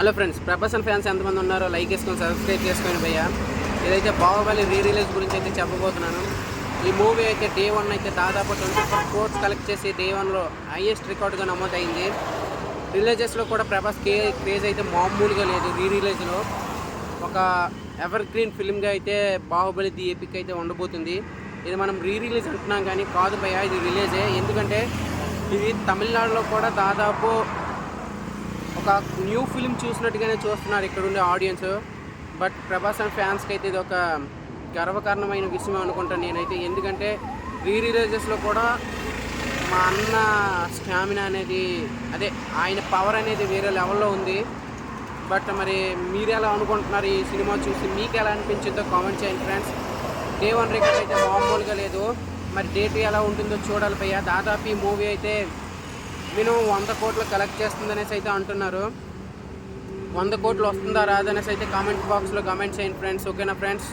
Hello friends, Prabhas fans ఎంతమంది ఉన్నారో like చేసుకొని సబ్స్క్రైబ్ చేసుకొని భయ్యా. ఇదైతే బాహుబలి రిలీజ్ గురించి అయితే చెప్పబోతున్నాను. ఈ మూవీ అయితే డే 1 అయితే దాదాపు 24 crores కలెక్ట్ చేసి డే 1లో హైయెస్ట్ రికార్డుగా నమోదైంది. రిలీజెస్లో కూడా ప్రభాస్ క్రేజ్ అయితే మామూలుగా లేదు. రిలీజ్లో ఒక ఎవర్ గ్రీన్ ఫిల్మ్గా అయితే బాహుబలి ది ఎపిక్ అయితే ఉండబోతుంది. ఇది మనం రిలీజ్ అంటున్నాం కానీ కాదు భయ్యా, ఇది రిలీజే. ఎందుకంటే ఇది తమిళనాడులో కూడా దాదాపు ఒక న్యూ ఫిల్మ్ చూసినట్టుగానే చూస్తున్నారు ఇక్కడ ఉండే ఆడియన్స్. బట్ ప్రభాస్ ఫ్యాన్స్కి అయితే ఇది ఒక గర్వకారణమైన విషయం అనుకుంటాను నేనైతే. ఎందుకంటే రిలీజెస్లో కూడా మా అన్న స్టామినా అనేది, అదే ఆయన పవర్ అనేది వేరే లెవెల్లో ఉంది. బట్ మరి మీరు ఎలా అనుకుంటున్నారు ఈ సినిమా చూసి? మీకు ఎలా అనిపించిందో కామెంట్ చేయండి ఫ్రెండ్స్. డే 1 రికార్డ్ అయితే మామూలుగా లేదు. మరి డే 2 ఎలా ఉంటుందో చూడాలి భయ్యా. దాదాపు ఈ మూవీ అయితే మినిమం 100 కోట్లు కలెక్ట్ చేస్తుందనేసి అయితే అంటున్నారు. 100 కోట్లు వస్తుందా రాదనేసి అయితే కామెంట్ బాక్స్లో కామెంట్ చేయండి ఫ్రెండ్స్. ఓకేనా ఫ్రెండ్స్?